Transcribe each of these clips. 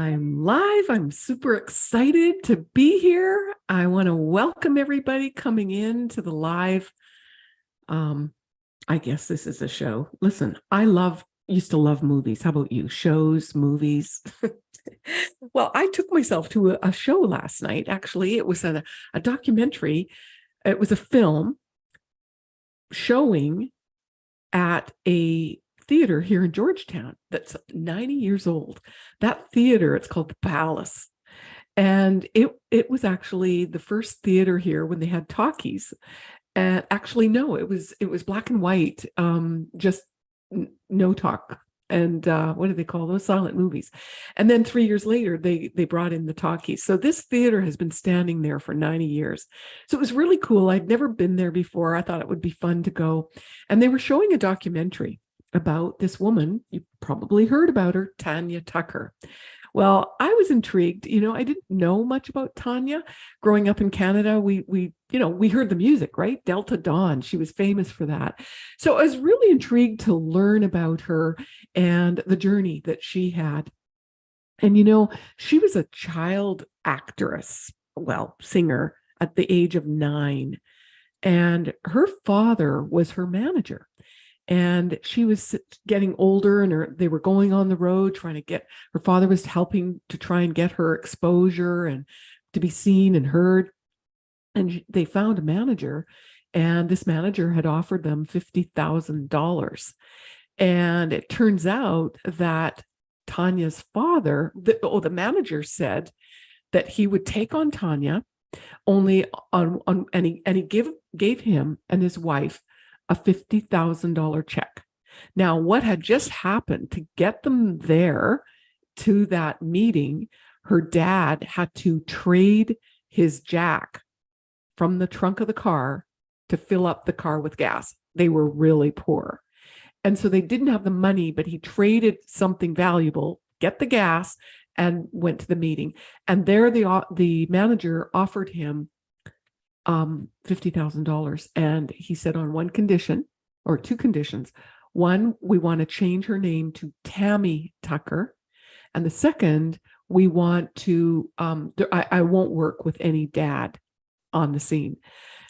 I'm live. I'm super excited to be here. I want to welcome everybody coming in to the live. I guess this is a show. Listen, used to love movies. How about you? Shows, movies. Well, I took myself to a show last night. Actually, it was a documentary. It was a film showing at a theater here in Georgetown that's 90 years old. That theater, it's called the Palace. And it was actually the first theater here when they had talkies. And actually, no, it was black and white, just no talk. And what do they call those? Silent movies. And then 3 years later, they brought in the talkies. So this theater has been standing there for 90 years. So it was really cool. I'd never been there before. I thought it would be fun to go. And they were showing a documentary about this woman. You probably heard about her, Tanya Tucker. Well, I was intrigued. I didn't know much about Tanya. Growing up in Canada, we heard the music, right? Delta Dawn. She was famous for that. So I was really intrigued to learn about her and the journey that she had. And she was a child actress, singer at the age of 9. And her father was her manager. And she was getting older, and they were going on the road her father was helping to try and get her exposure and to be seen and heard. And they found a manager, and this manager had offered them $50,000. And it turns out that Tanya's father, the manager, said that he would take on Tanya only and he gave him and his wife a $50,000 check. Now, what had just happened to get them there to that meeting, her dad had to trade his jack from the trunk of the car to fill up the car with gas. They were really poor. And so they didn't have the money, but he traded something valuable, get the gas, and went to the meeting. And there the manager offered him $50,000. And he said on one condition, or two conditions. One, we want to change her name to Tammy Tucker. And the second, we want to, I won't work with any dad on the scene.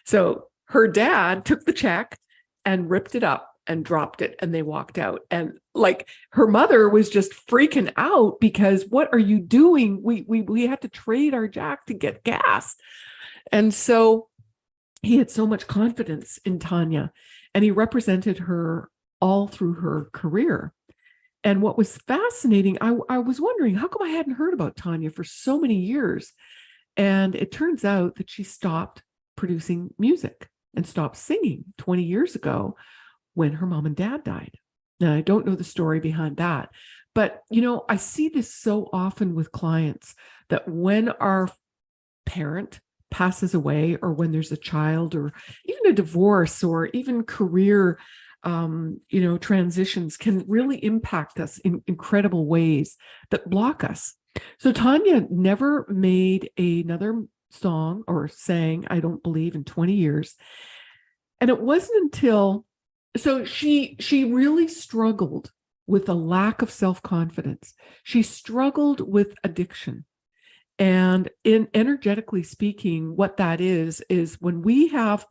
So her dad took the check and ripped it up and dropped it, and they walked out. And her mother was just freaking out because, what are you doing? We had to trade our jack to get gas. And so he had so much confidence in Tanya, and he represented her all through her career. And what was fascinating, I was wondering, how come I hadn't heard about Tanya for so many years? And it turns out that she stopped producing music and stopped singing 20 years ago when her mom and dad died. Now, I don't know the story behind that, but I see this so often with clients, that when our parent passes away, or when there's a child, or even a divorce, or even career transitions, can really impact us in incredible ways that block us. So Tanya never made another song or sang, I don't believe, in 20 years. And it wasn't until, so she really struggled with a lack of self-confidence. She struggled with addiction. And energetically speaking, what that is when we have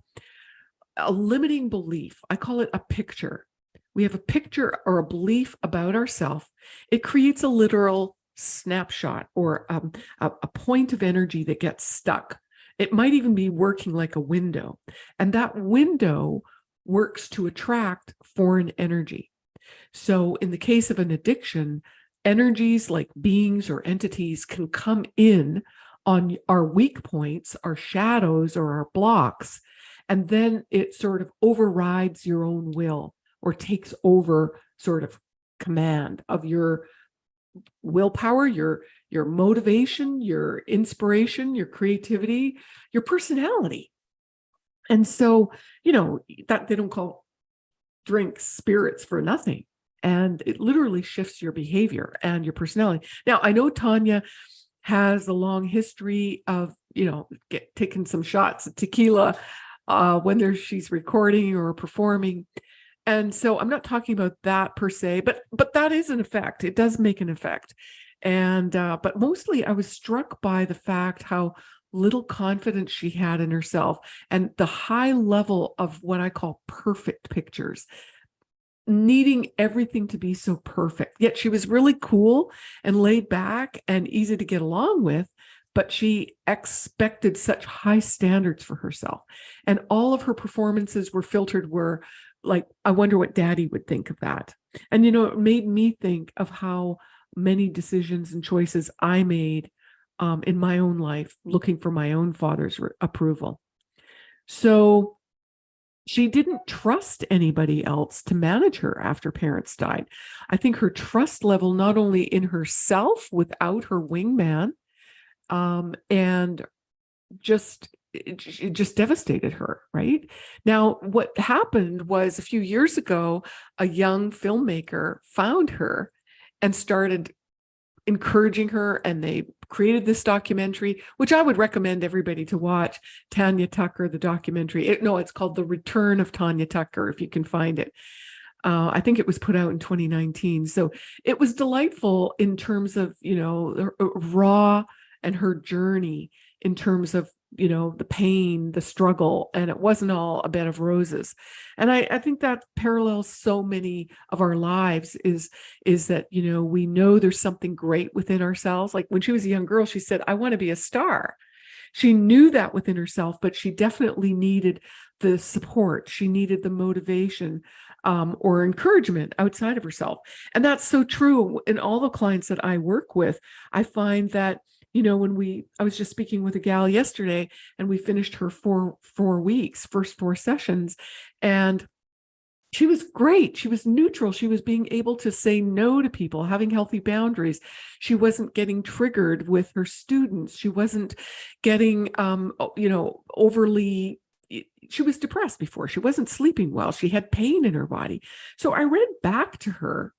a limiting belief, I call it a picture. We have a picture or a belief about ourselves. It creates a literal snapshot, or a point of energy that gets stuck. It might even be working like a window. And that window works to attract foreign energy. So in the case of an addiction, energies like beings or entities can come in on our weak points, our shadows, or our blocks, and then it sort of overrides your own will, or takes over sort of command of your willpower, your motivation, your inspiration, your creativity, your personality. And so, that they don't call drinks spirits for nothing. And it literally shifts your behavior and your personality. Now, I know Tanya has a long history of, taking some shots of tequila when she's recording or performing. And so I'm not talking about that per se, but that is an effect. It does make an effect. And but mostly I was struck by the fact how little confidence she had in herself and the high level of what I call perfect pictures, needing everything to be so perfect. Yet she was really cool and laid back and easy to get along with, but she expected such high standards for herself. And all of her performances were filtered were like, I wonder what daddy would think of that. And, you know, it made me think of how many decisions and choices I made in my own life, looking for my own father's approval. So she didn't trust anybody else to manage her after parents died. I think her trust level, not only in herself without her wingman, and it just devastated her, right? Now, what happened was a few years ago, a young filmmaker found her and started encouraging her, and they created this documentary, which I would recommend everybody to watch. Tanya Tucker, the documentary. It's called The Return of Tanya Tucker, if you can find it. I think it was put out in 2019. So it was delightful in terms of, you know, raw and her journey in terms of, you know, the pain, the struggle, and it wasn't all a bed of roses. And I think that parallels so many of our lives is that, you know, we know there's something great within ourselves. Like when she was a young girl, she said, I want to be a star. She knew that within herself, but she definitely needed the support. She needed the motivation or encouragement outside of herself. And that's so true in all the clients that I work with. I find that, you know, I was just speaking with a gal yesterday, and we finished her first 4 sessions, and she was great. She was neutral. She was being able to say no to people, having healthy boundaries. She wasn't getting triggered with her students. She wasn't getting, overly. She was depressed before. She wasn't sleeping well. She had pain in her body. So I read back to her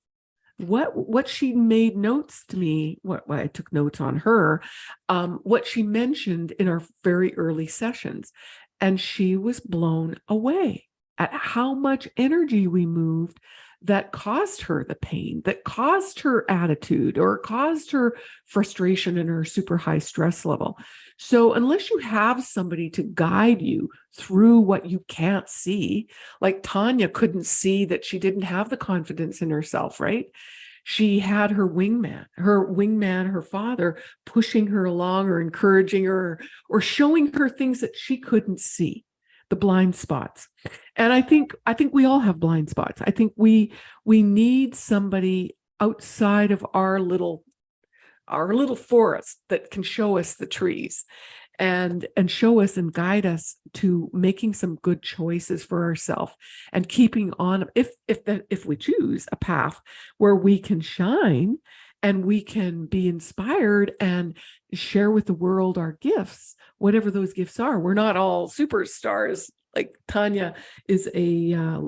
what she made notes to me, what I took notes on her, what she mentioned in our very early sessions. And she was blown away at how much energy we moved that caused her the pain, that caused her attitude, or caused her frustration and her super high stress level. So unless you have somebody to guide you through what you can't see, like Tanya couldn't see that she didn't have the confidence in herself, right? She had her wingman, her father, pushing her along or encouraging her or showing her things that she couldn't see, the blind spots. And I think we all have blind spots. I think we need somebody outside of our little forest that can show us the trees and show us and guide us to making some good choices for ourselves and keeping on, if we choose a path where we can shine and we can be inspired and share with the world our gifts, whatever those gifts are. We're not all superstars. Like Tanya is a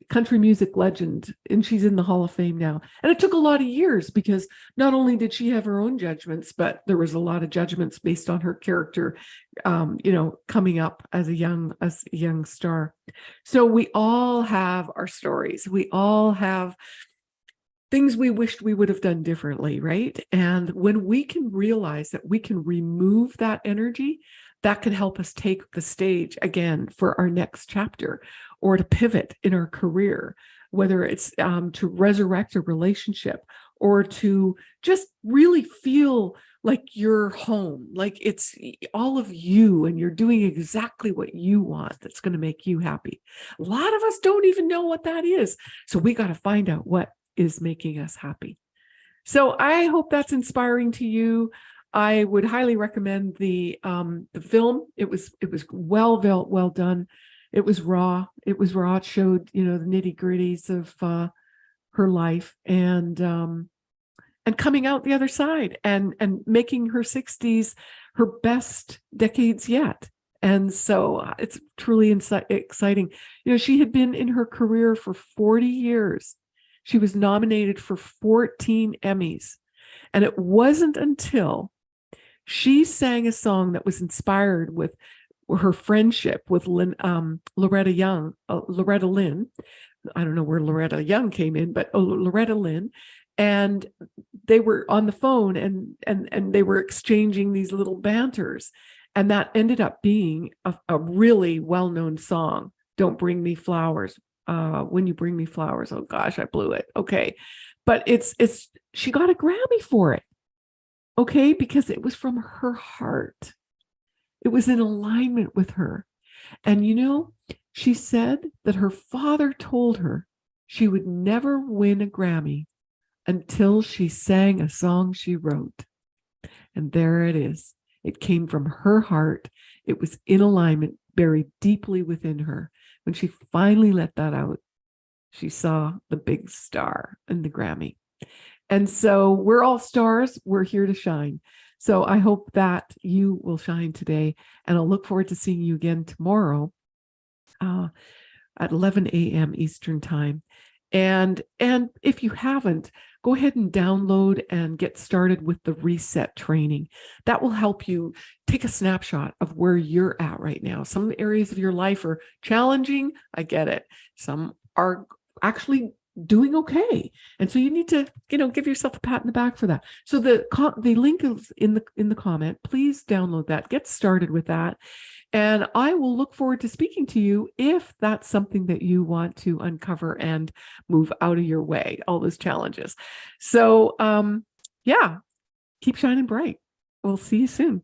country music legend, and she's in the Hall of Fame now. And it took a lot of years because not only did she have her own judgments, but there was a lot of judgments based on her character, coming up as a young star. So we all have our stories. We all have things we wished we would have done differently, right? And when we can realize that we can remove that energy, that can help us take the stage again for our next chapter, or to pivot in our career, whether it's to resurrect a relationship or to just really feel like you're home, like it's all of you and you're doing exactly what you want that's going to make you happy. A lot of us don't even know what that is. So we got to find out what is making us happy. So I hope that's inspiring to you. I would highly recommend the film. It was well done. It was raw. It showed, the nitty gritties of her life and coming out the other side and making her 60s her best decades yet. And so it's truly exciting. She had been in her career for 40 years. She was nominated for 14 Emmys. And it wasn't until she sang a song that was inspired with her friendship with Loretta Lynn. I don't know where Loretta Young came in, but Loretta Lynn. and they were on the phone, and they were exchanging these little banters, and that ended up being a really well-known song, Don't Bring Me Flowers. When You Bring Me Flowers. Oh gosh, I blew it. Okay. But she got a Grammy for it. Okay, because it was from her heart. It was in alignment with her. And she said that her father told her she would never win a Grammy until she sang a song she wrote. And there it is. It came from her heart. It was in alignment, buried deeply within her. When she finally let that out, she saw the big star in the Grammy. And so we're all stars. We're here to shine. So I hope that you will shine today. And I'll look forward to seeing you again tomorrow at 11 a.m. Eastern Time. And if you haven't, go ahead and download and get started with the reset training. That will help you take a snapshot of where you're at right now. Some areas of your life are challenging. I get it. Some are actually doing okay. And so you need to, give yourself a pat in the back for that. So the link is in the comment. Please download that. Get started with that. And I will look forward to speaking to you if that's something that you want to uncover and move out of your way, all those challenges. So, yeah, keep shining bright. We'll see you soon.